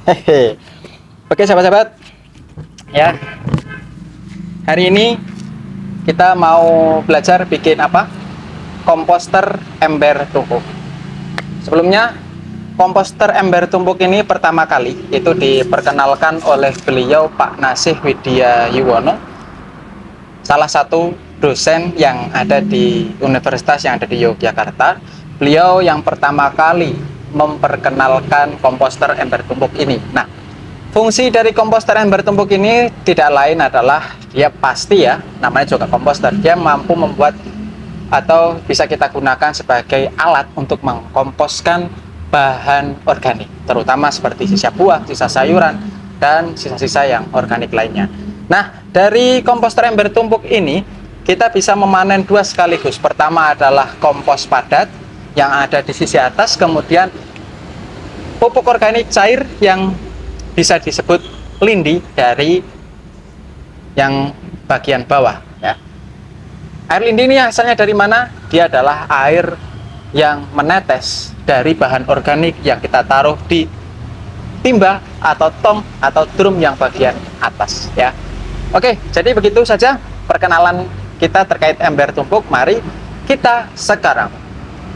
Hehe. Oke sahabat-sahabat, ya. Hari ini kita mau belajar bikin apa? Komposter ember tumpuk. Sebelumnya, komposter ember tumpuk ini pertama kali itu diperkenalkan oleh beliau Pak Nasih Widya Yuwono, salah satu dosen yang ada di universitas yang ada di Yogyakarta. Beliau yang pertama kali memperkenalkan komposter ember tumpuk ini. Nah, fungsi dari komposter ember tumpuk ini tidak lain adalah dia pasti ya, namanya juga komposter. Dia mampu membuat atau bisa kita gunakan sebagai alat untuk mengkomposkan bahan organik, terutama seperti sisa buah, sisa sayuran, dan sisa-sisa yang organik lainnya. Nah, dari komposter ember tumpuk ini kita bisa memanen dua sekaligus. Pertama adalah kompos padat yang ada di sisi atas, kemudian pupuk organik cair yang bisa disebut lindi dari yang bagian bawah ya. Air lindi ini asalnya dari mana? Dia adalah air yang menetes dari bahan organik yang kita taruh di timba atau tong atau drum yang bagian atas ya. Oke, jadi begitu saja perkenalan kita terkait ember tumpuk. Mari kita sekarang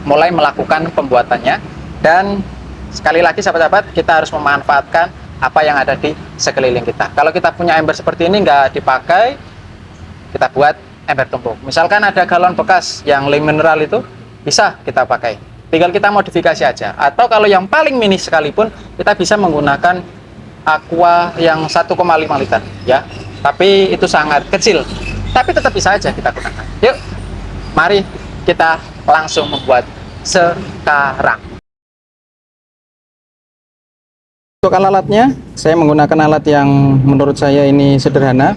mulai melakukan pembuatannya, dan sekali lagi sahabat-sahabat, kita harus memanfaatkan apa yang ada di sekeliling kita. Kalau kita punya ember seperti ini nggak dipakai, kita buat ember tumpuk. Misalkan ada galon bekas yang lem mineral itu, bisa kita pakai. Tinggal kita modifikasi aja. Atau kalau yang paling mini sekalipun, kita bisa menggunakan aqua yang 1,5 liter ya. Tapi itu sangat kecil. Tapi tetap bisa aja kita gunakan. Yuk, mari kita langsung membuat sekarang. Untuk alatnya, saya menggunakan alat yang menurut saya ini sederhana.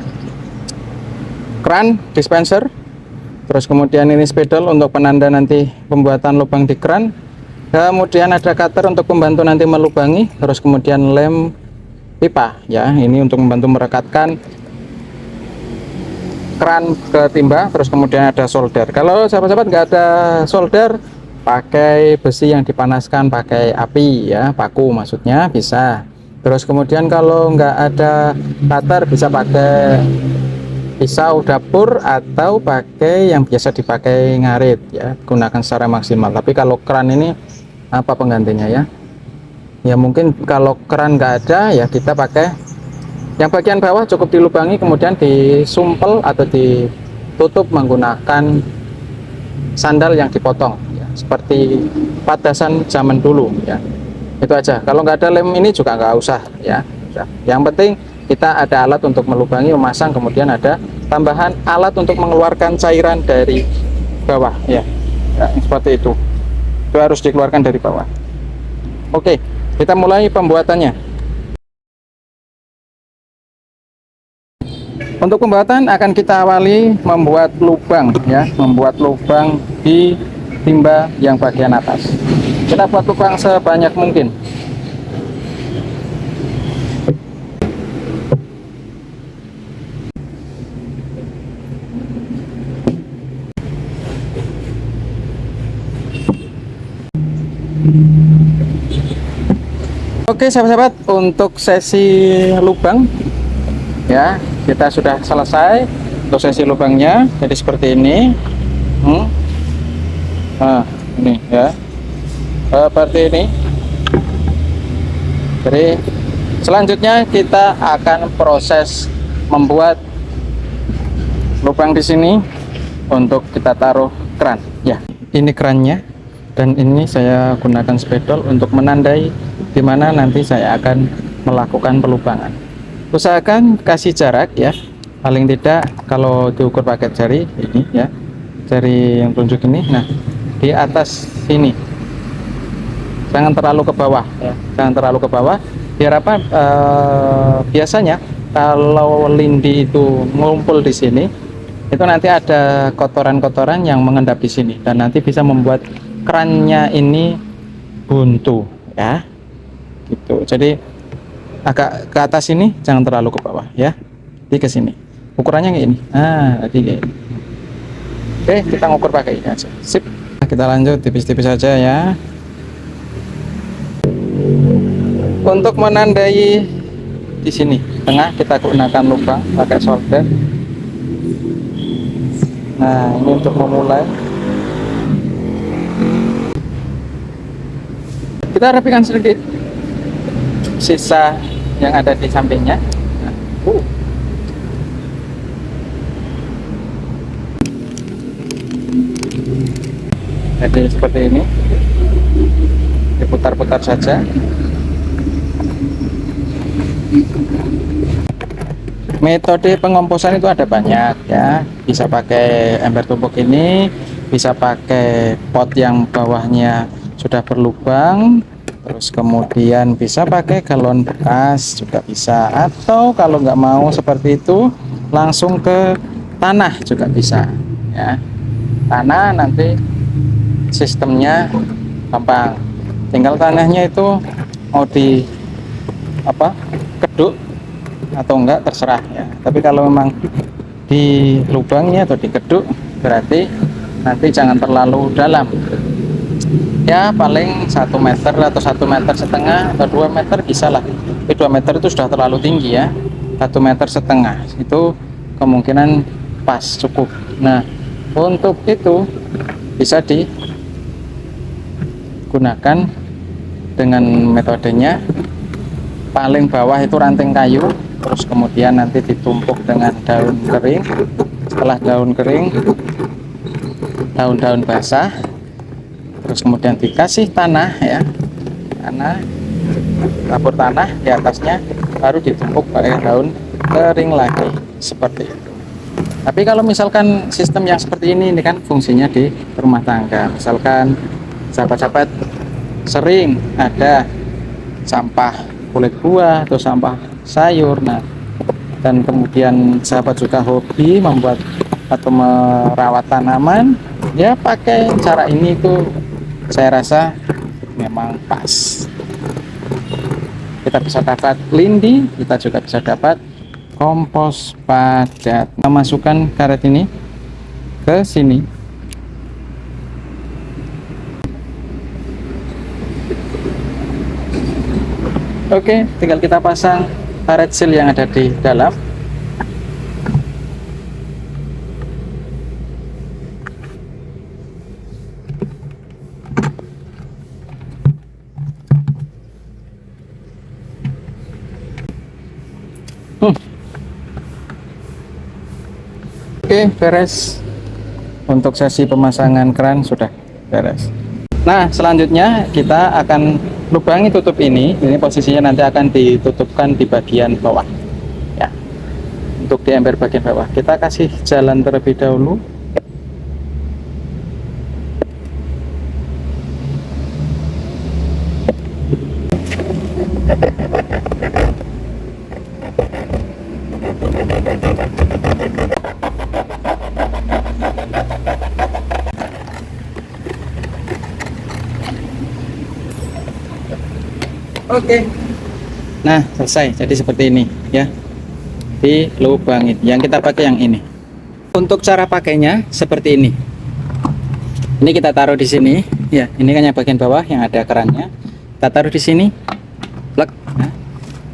Kran dispenser, terus kemudian ini spidol untuk penanda nanti pembuatan lubang di kran, kemudian ada cutter untuk membantu nanti melubangi, terus kemudian lem pipa ya, ini untuk membantu merekatkan kran ke timba, terus kemudian ada solder. Kalau sahabat-sahabat nggak ada solder, pakai besi yang dipanaskan pakai api ya, paku maksudnya, bisa. Terus kemudian kalau nggak ada cutter, bisa pakai pisau dapur atau pakai yang biasa dipakai ngarit ya, gunakan secara maksimal. Tapi kalau keran ini apa penggantinya ya? Ya mungkin kalau keran nggak ada ya kita pakai yang bagian bawah, cukup dilubangi kemudian disumpel atau ditutup menggunakan sandal yang dipotong ya, seperti padasan zaman dulu ya. Itu aja. Kalau nggak ada lem ini juga nggak usah ya. Yang penting kita ada alat untuk melubangi, memasang, kemudian ada tambahan alat untuk mengeluarkan cairan dari bawah ya, ya seperti itu harus dikeluarkan dari bawah. Oke, kita mulai pembuatannya. Untuk pembuatan akan kita awali membuat lubang ya, membuat lubang di timba yang bagian atas. Kita buat lubang sebanyak mungkin. Oke sahabat-sahabat, untuk sesi lubang ya kita sudah selesai untuk sesi lubangnya. Jadi seperti ini. Nah ini ya, seperti ini. Jadi selanjutnya kita akan proses membuat lubang di sini untuk kita taruh keran ya. Ini kerannya, dan ini saya gunakan spidol untuk menandai di mana nanti saya akan melakukan pelubangan. Usahakan kasih jarak ya, paling tidak kalau diukur pakai jari ini ya, jari yang tunjuk ini. Nah di atas sini, jangan terlalu ke bawah ya, jangan terlalu ke bawah. Biar apa? Biasanya kalau lindi itu ngumpul di sini, itu nanti ada kotoran-kotoran yang mengendap di sini, dan nanti bisa membuat kerannya ini buntu ya, gitu. Jadi agak ke atas ini, jangan terlalu ke bawah ya, di ke sini ukurannya kayak ini. Tadi kayak ini. Oke, kita ngukur pakai ini aja. Sip, kita lanjut tipis-tipis saja ya. Untuk menandai di sini tengah kita gunakan lubang pakai solder. Nah, ini untuk memulai. Kita rapikan sedikit sisa yang ada di sampingnya. Nah, jadi seperti ini, diputar-putar saja. Metode pengomposan itu ada banyak ya, bisa pakai ember tumpuk ini, bisa pakai pot yang bawahnya sudah berlubang, terus kemudian bisa pakai galon bekas juga bisa, atau kalau nggak mau seperti itu langsung ke tanah juga bisa ya. Tanah nanti sistemnya gampang, tinggal tanahnya itu mau di apa, keduk atau enggak terserah ya. Tapi kalau memang di lubangnya atau di keduk berarti nanti jangan terlalu dalam ya, paling 1 meter atau 1,5 meter atau 2 meter bisa lah. Tapi 2 meter itu sudah terlalu tinggi ya, 1,5 meter itu kemungkinan pas cukup. Nah, untuk itu bisa digunakan dengan metodenya paling bawah itu ranting kayu, terus kemudian nanti ditumpuk dengan daun kering. Setelah daun kering, daun-daun basah, terus kemudian dikasih tanah ya, tanah, tabur tanah di atasnya, baru ditumpuk pakai daun kering lagi seperti itu. Tapi kalau misalkan sistem yang seperti ini kan fungsinya di rumah tangga, misalkan sahabat-sahabat sering ada sampah kulit buah atau sampah sayur, nah, dan kemudian sahabat juga hobi membuat atau merawat tanaman ya, pakai cara ini tuh saya rasa memang pas. Kita bisa dapat lindi, kita juga bisa dapat kompos padat. Kita masukkan karet ini ke sini. Oke, tinggal kita pasang karet seal yang ada di dalam. Oke, beres. Untuk sesi pemasangan keran sudah beres. Nah, selanjutnya kita akan lubangi tutup ini. Ini posisinya nanti akan ditutupkan di bagian bawah ya. Untuk di ember bagian bawah kita kasih jalan terlebih dahulu. Oke. Nah, selesai. Jadi seperti ini ya. Dilubangin. Yang kita pakai yang ini. Untuk cara pakainya seperti ini. Ini kita taruh di sini ya. Ini kan yang bagian bawah yang ada kerannya. Kita taruh di sini. Plek. Nah.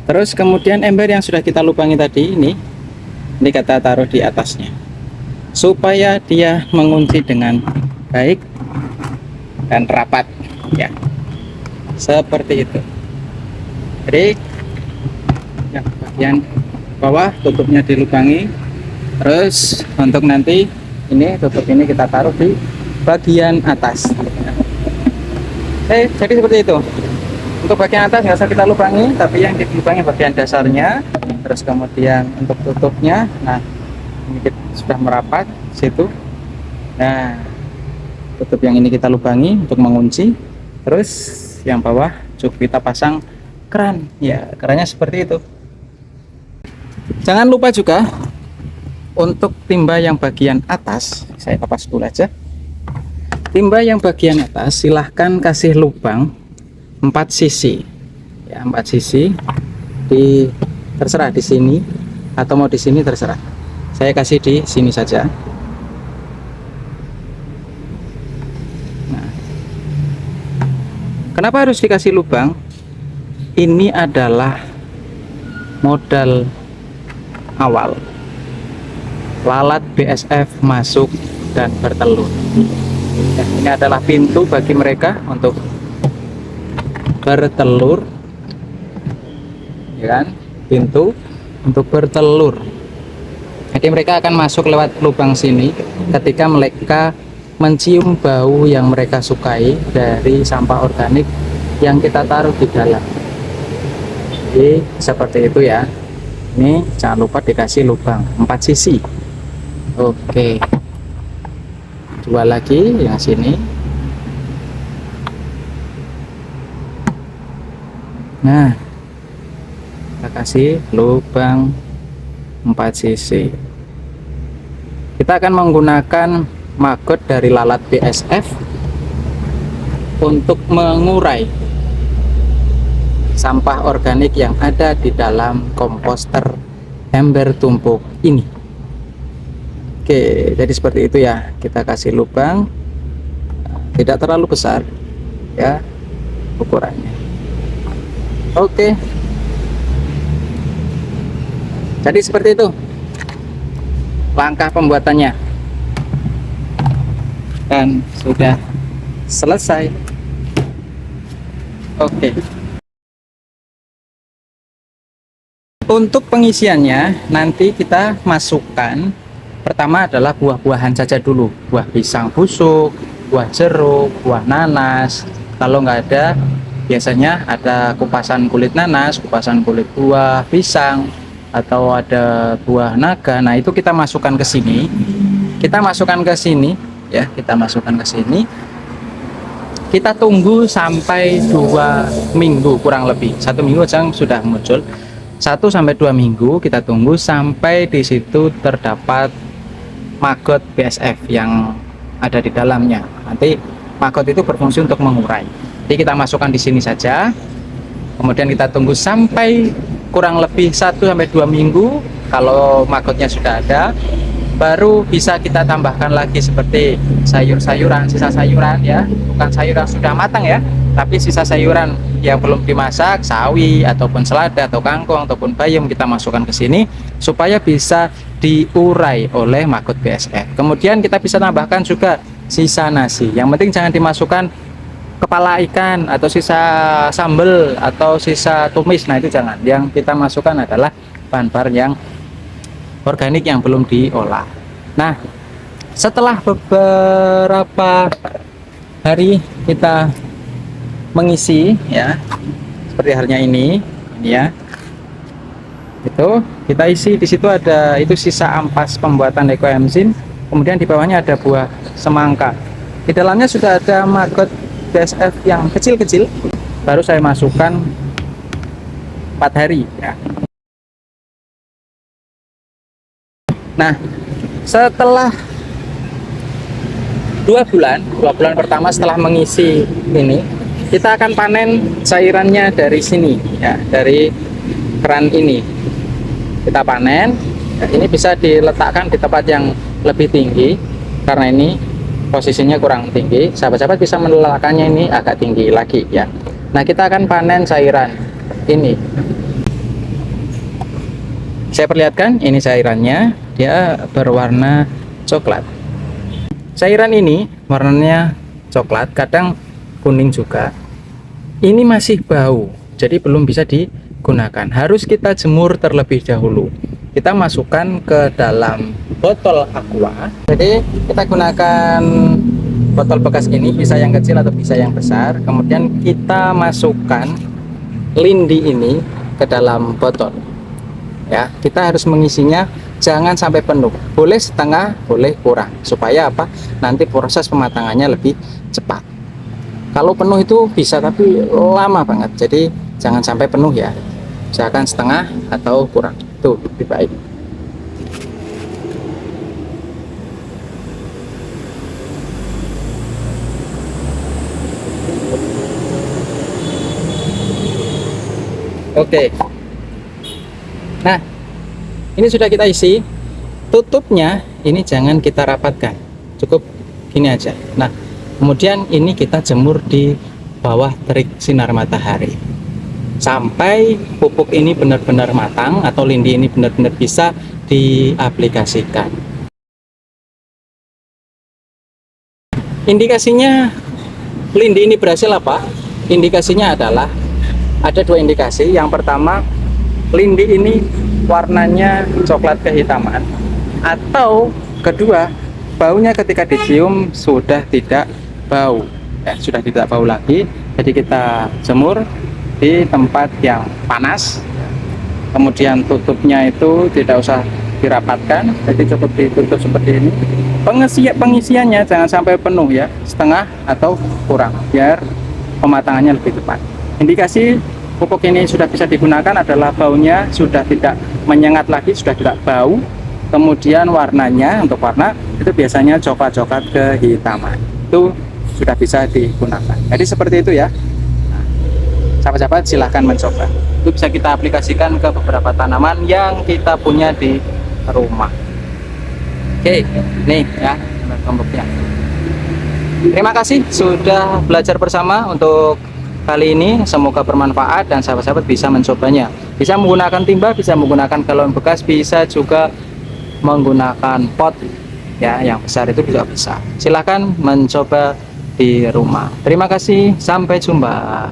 Terus kemudian ember yang sudah kita lubangi tadi ini kita taruh di atasnya. Supaya dia mengunci dengan baik dan rapat ya. Seperti itu. Jadi yang bagian bawah tutupnya dilubangi, terus untuk nanti ini tutup ini kita taruh di bagian atas. Jadi seperti itu. Untuk bagian atas nggak usah kita lubangi, tapi yang dilubangi bagian dasarnya. Terus kemudian untuk tutupnya, nah ini kita sudah merapat situ. Nah, tutup yang ini kita lubangi untuk mengunci. Terus yang bawah cukup kita pasang keran ya, kerannya seperti itu. Jangan lupa juga untuk timba yang bagian atas, saya lepas dulu aja. Timba yang bagian atas silahkan kasih lubang 4 sisi ya, 4 sisi di, terserah di sini atau mau di sini terserah. Saya kasih di sini saja. Nah, kenapa harus dikasih lubang? ini adalah modal awal lalat BSF masuk dan bertelur. Ya, ini adalah pintu bagi mereka untuk bertelur, ya kan? Pintu untuk bertelur. Jadi mereka akan masuk lewat lubang sini ketika mereka mencium bau yang mereka sukai dari sampah organik yang kita taruh di dalam. Jadi seperti itu ya. Ini jangan lupa dikasih lubang 4 sisi. Oke, 2 lagi yang sini. Nah, kita kasih lubang 4 sisi. Kita akan menggunakan maggot dari lalat BSF untuk mengurai sampah organik yang ada di dalam komposter ember tumpuk ini. Oke, jadi seperti itu ya. Kita kasih lubang tidak terlalu besar ya ukurannya. Oke, jadi seperti itu langkah pembuatannya, dan sudah selesai. Oke, untuk pengisiannya nanti kita masukkan, pertama adalah buah-buahan saja dulu, buah pisang busuk, buah jeruk, buah nanas. Kalau nggak ada, biasanya ada kupasan kulit nanas, kupasan kulit buah pisang, atau ada buah naga. Nah, itu kita masukkan ke sini. Kita masukkan ke sini ya, kita masukkan ke sini. Kita tunggu sampai 2 minggu kurang lebih. 1 minggu aja sudah muncul. 1 sampai 2 minggu kita tunggu sampai di situ terdapat maggot BSF yang ada di dalamnya. Nanti maggot itu berfungsi untuk mengurai. Jadi kita masukkan di sini saja. Kemudian kita tunggu sampai kurang lebih 1 sampai 2 minggu. Kalau maggotnya sudah ada, baru bisa kita tambahkan lagi seperti sayur-sayuran, sisa sayuran ya, bukan sayuran sudah matang ya, tapi sisa sayuran yang belum dimasak, sawi ataupun selada atau kangkung ataupun bayam, kita masukkan ke sini supaya bisa diurai oleh maggot BSF. Kemudian kita bisa tambahkan juga sisa nasi. Yang penting jangan dimasukkan kepala ikan atau sisa sambal atau sisa tumis. Nah, itu jangan. Yang kita masukkan adalah bahan-bahan yang organik yang belum diolah. Nah, setelah beberapa hari kita mengisi ya, seperti halnya ini ya, itu kita isi. Di situ ada itu sisa ampas pembuatan ekoenzim. Kemudian di bawahnya ada buah semangka. Di dalamnya sudah ada maggot BSF yang kecil-kecil. Baru saya masukkan 4 hari ya. Nah, setelah 2 bulan pertama setelah mengisi ini, kita akan panen cairannya dari sini ya, dari keran ini. Kita panen. Ini bisa diletakkan di tempat yang lebih tinggi karena ini posisinya kurang tinggi. Sahabat-sahabat bisa meletakkannya ini agak tinggi lagi ya. Nah, kita akan panen cairan ini. Saya perlihatkan, ini cairannya, dia berwarna coklat. Cairan ini warnanya coklat, kadang kuning juga. Ini masih bau, jadi belum bisa digunakan. Harus kita jemur terlebih dahulu. Kita masukkan ke dalam botol aqua. Jadi kita gunakan botol bekas ini, bisa yang kecil atau bisa yang besar. Kemudian kita masukkan lindi ini ke dalam botol. Ya, kita harus mengisinya jangan sampai penuh, boleh setengah, boleh kurang, supaya apa, nanti proses pematangannya lebih cepat. Kalau penuh itu bisa tapi lama banget, jadi jangan sampai penuh ya, usahakan setengah atau kurang, itu lebih baik. Oke. Nah, ini sudah kita isi. Tutupnya ini jangan kita rapatkan, cukup gini aja. Nah, kemudian ini kita jemur di bawah terik sinar matahari. sampai pupuk ini benar-benar matang atau lindi ini benar-benar bisa diaplikasikan. Indikasinya lindi ini berhasil apa? Indikasinya adalah ada dua indikasi. Yang pertama, lindi ini warnanya coklat kehitaman, atau kedua, baunya ketika dicium sudah tidak bau, ya, sudah tidak bau lagi. Jadi kita jemur di tempat yang panas, kemudian tutupnya itu tidak usah dirapatkan, jadi cukup ditutup seperti ini. Pengisiannya jangan sampai penuh ya, setengah atau kurang, biar pematangannya lebih cepat. Indikasi pupuk ini sudah bisa digunakan adalah baunya sudah tidak menyengat lagi, sudah tidak bau. Kemudian warnanya, untuk warna itu biasanya coklat-coklat kehitaman, itu sudah bisa digunakan. Jadi seperti itu ya. Nah, sahabat-sahabat silahkan mencoba. Itu bisa kita aplikasikan ke beberapa tanaman yang kita punya di rumah. Oke, nih ya pupuknya. Terima kasih sudah belajar bersama untuk kali ini. Semoga bermanfaat dan sahabat-sahabat bisa mencobanya. Bisa menggunakan timba, bisa menggunakan galon bekas, bisa juga menggunakan pot ya, yang besar itu juga bisa. Silahkan mencoba di rumah. Terima kasih, sampai jumpa.